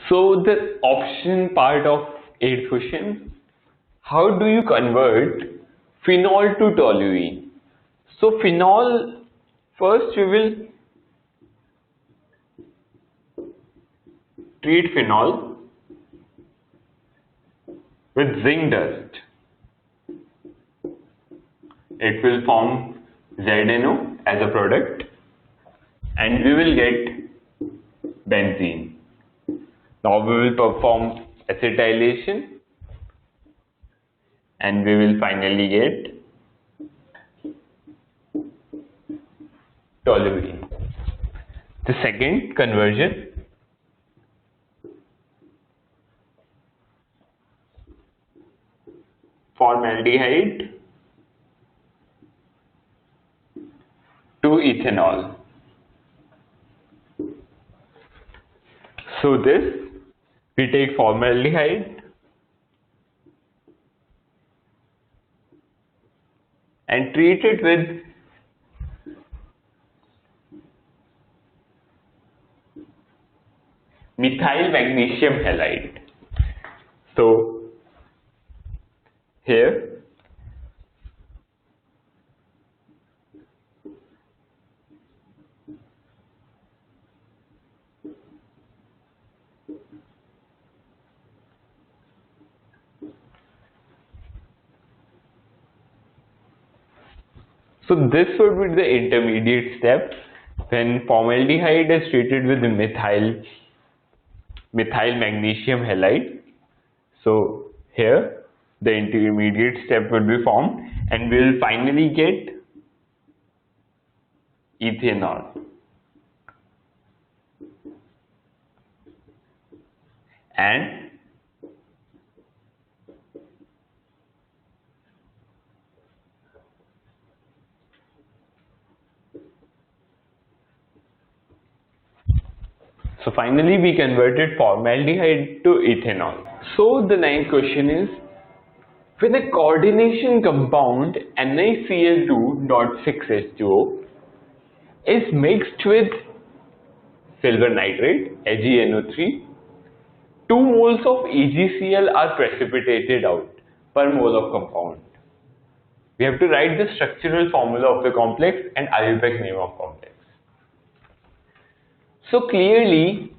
So the option part of 8th question, how do you convert phenol to toluene? So phenol, first we will treat phenol with zinc dust. It will form ZNO as a product and we will get benzene. Now we will perform acetylation and we will finally get toluene. The second conversion, formaldehyde to ethanol. So this, we take formaldehyde and treat it with methyl magnesium halide. So here so this would be the intermediate step when formaldehyde is treated with the methyl magnesium halide. So here the intermediate step would be formed and we will finally get ethanol. And so finally we converted formaldehyde to ethanol. So the ninth question is, when a coordination compound NiCl2.6H2O is mixed with silver nitrate AgNO3, 2 moles of EgCl are precipitated out per mole of compound. We have to write the structural formula of the complex and IUPAC name of complex. So clearly,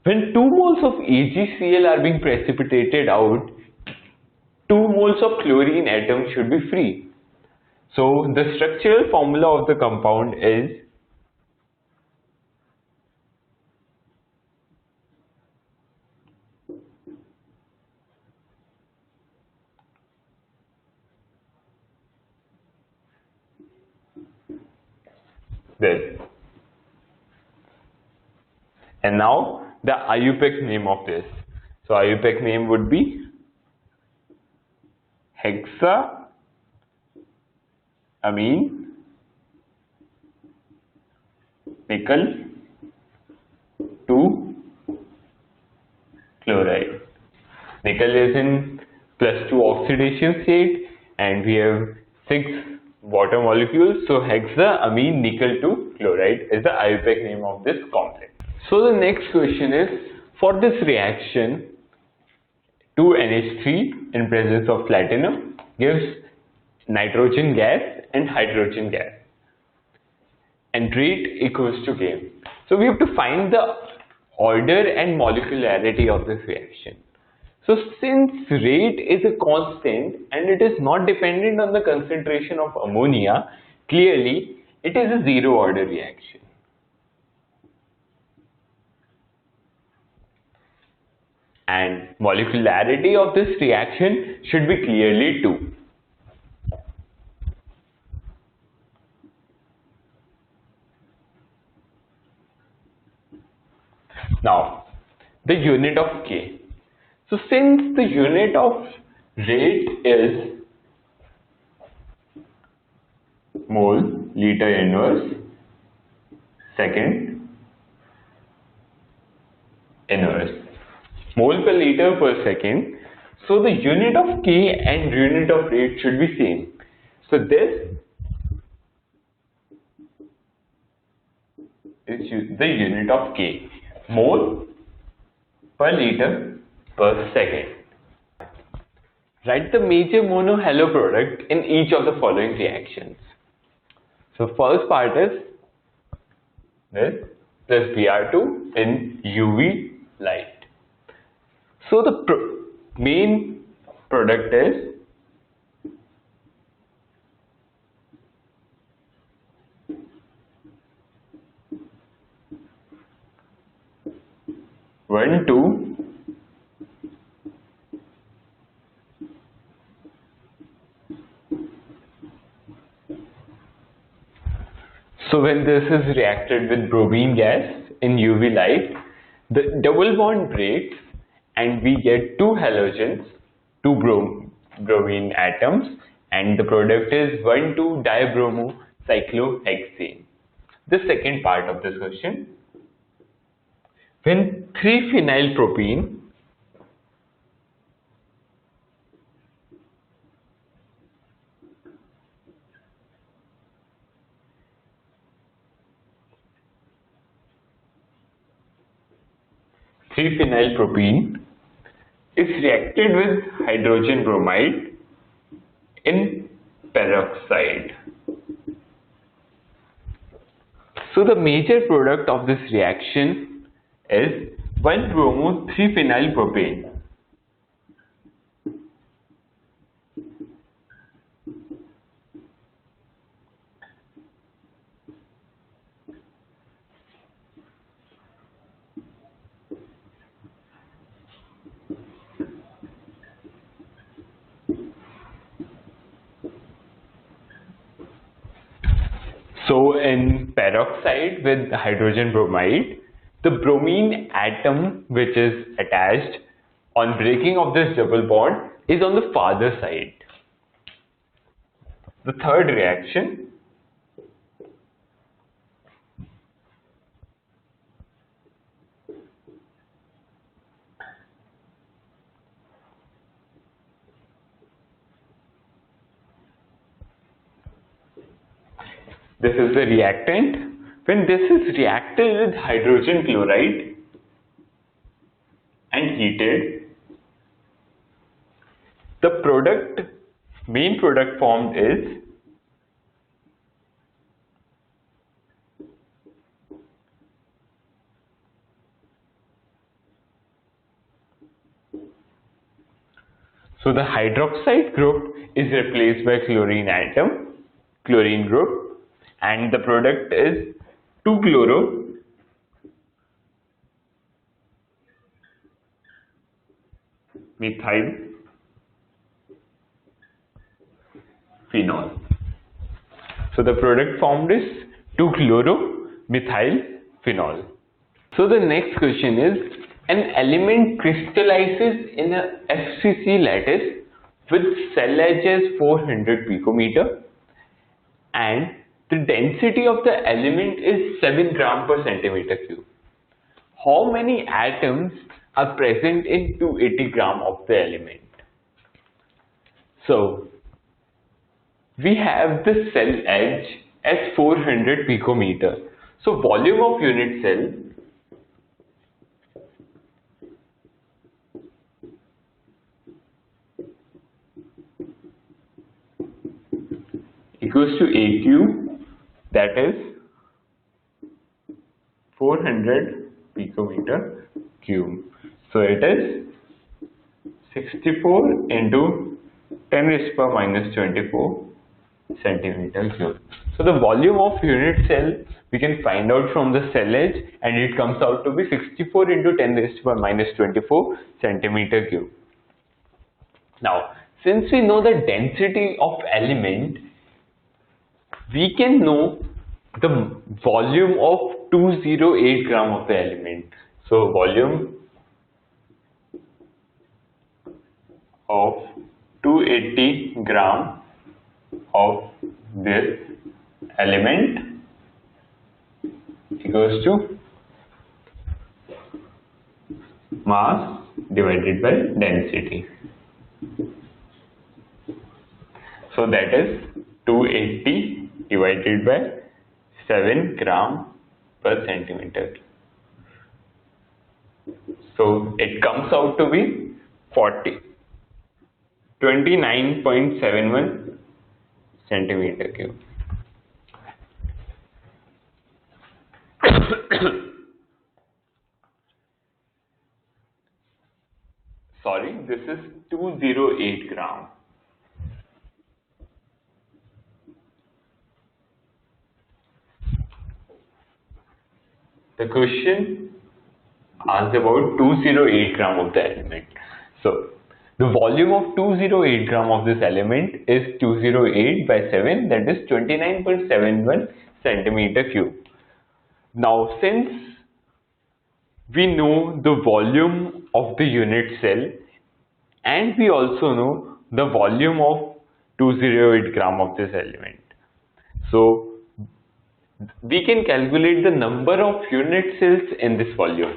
when 2 moles of AgCl are being precipitated out, 2 moles of chlorine atom should be free. So the structural formula of the compound is this. And now the IUPAC name of this. So IUPAC name would be hexaamine nickel 2 chloride. Nickel is in +2 oxidation state and we have 6 water molecules. So hexaamine nickel 2 chloride is the IUPAC name of this complex. So the next question is, for this reaction 2NH3 in presence of platinum gives nitrogen gas and hydrogen gas and rate equals to K. So we have to find the order and molecularity of this reaction. So since rate is a constant and it is not dependent on the concentration of ammonia, clearly it is a zero order reaction. And molecularity of this reaction should be clearly 2. Now, the unit of K. So since the unit of rate is mole liter inverse, second inverse, mole per liter per second, so the unit of K and unit of rate should be same. So this is the unit of K, mole per liter per second. Write the major mono-halo product in each of the following reactions. So first part is this plus Br2 in UV light. So the main product is one two so when this is reacted with bromine gas in UV light, the double bond breaks and we get two halogens, two bromine atoms, and the product is 1,2-dibromocyclohexane. The second part of this question, when 3-phenylpropene is reacted with hydrogen bromide in peroxide. So the major product of this reaction is 1-bromo-3-phenylpropane. So in peroxide with hydrogen bromide, the bromine atom which is attached on breaking of this double bond is on the farther side. The third reaction, this is the reactant. When this is reacted with hydrogen chloride and heated, the main product formed is so the hydroxide group is replaced by chlorine group, and the product is 2-chloro-methyl-phenol. So the product formed is 2-chloro-methyl-phenol. So the next question is, an element crystallizes in a FCC lattice with cell edge as 400 picometer and the density of the element is 7 gram per centimeter cube. How many atoms are present in 280 gram of the element? So we have the cell edge as 400 picometer. So volume of unit cell equals to AQ, that is 400 picometer cube. So it is 64 into 10 raised to power minus 24 centimeter cube. So the volume of unit cell we can find out from the cell edge, and it comes out to be 64 into 10 raised to power minus 24 centimeter cube. Now, since we know the density of element, we can know the volume of 208 gram of the element. So volume of 280 gram of this element equals to mass divided by density. So that is 280 divided by 7 gram per centimeter. So it comes out to be 29.71 centimeter cube. Sorry, this is 208 gram. The question asked about 208 gram of the element. So the volume of 208 gram of this element is 208 by 7, that is 29.71 centimeter cube. Now since we know the volume of the unit cell and we also know the volume of 208 gram of this element, so we can calculate the number of unit cells in this volume.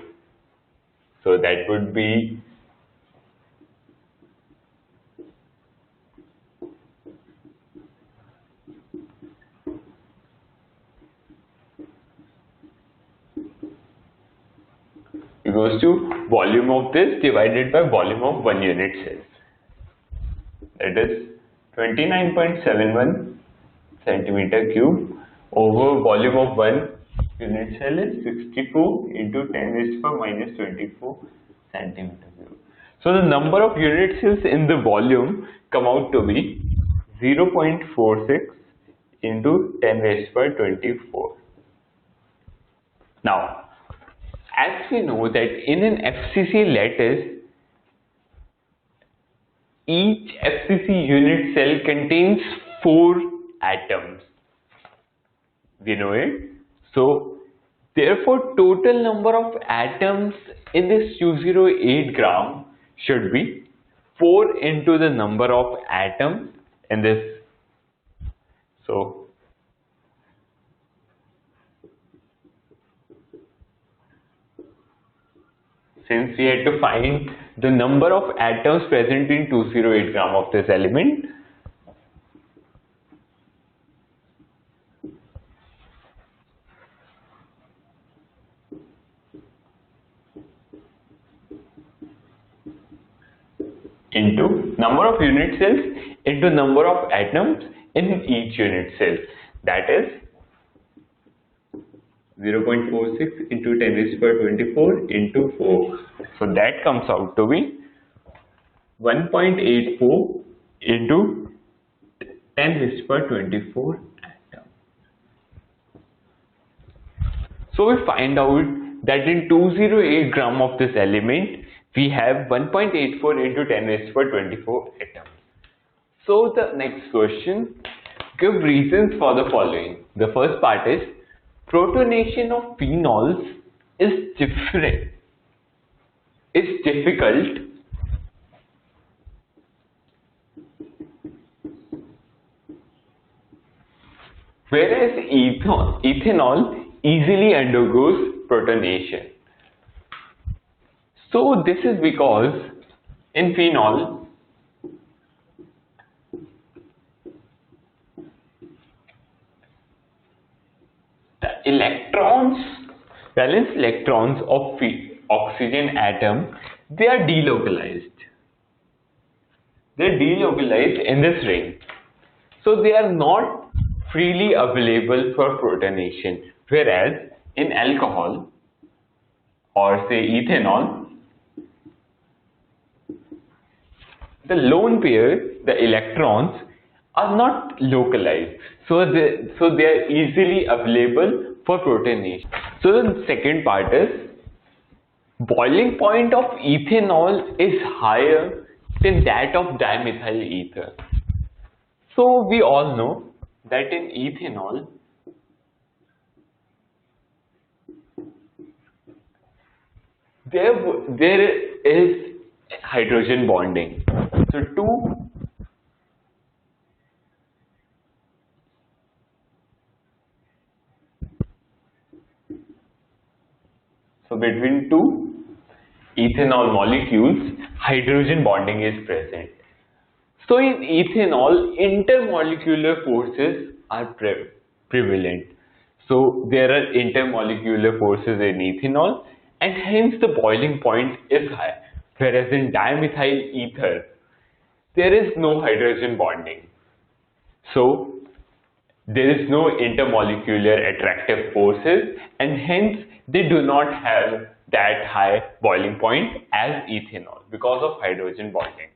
So that would be equals to volume of this divided by volume of 1 unit cell. That is 29.71 centimeter cube over volume of 1 unit cell is 64 into 10 raised to the power minus 24 centimeter cube. So the number of unit cells in the volume come out to be 0.46 into 10 raised to the power 24. Now, as we know that in an FCC lattice, each FCC unit cell contains 4 atoms. We know it. So, therefore, total number of atoms in this 208 gram should be 4 into the number of atoms in this. So, since we had to find the number of atoms present in 208 gram of this element, into number of unit cells into number of atoms in each unit cell, that is 0.46 into 10 raised to the power 24 into 4. So that comes out to be 1.84 into 10 raised to the power 24 atom. So we find out that in 208 gram of this element, we have 1.84 into 10 raised to the power 24 atoms. So the next question, give reasons for the following. The first part is, protonation of phenols is difficult whereas ethanol easily undergoes protonation. So this is because in phenol valence electrons of oxygen atom, they are delocalized. They are delocalized in this ring. So they are not freely available for protonation. Whereas in alcohol or say ethanol, the lone pair, the electrons, are not localized. So they are easily available for protonation. So the second part is, boiling point of ethanol is higher than that of dimethyl ether. So we all know that in ethanol, there is hydrogen bonding. So between two ethanol molecules, hydrogen bonding is present. So in ethanol, intermolecular forces are prevalent. So there are intermolecular forces in ethanol and hence the boiling point is high. Whereas in dimethyl ether, there is no hydrogen bonding. So there is no intermolecular attractive forces, and hence they do not have that high boiling point as ethanol because of hydrogen bonding.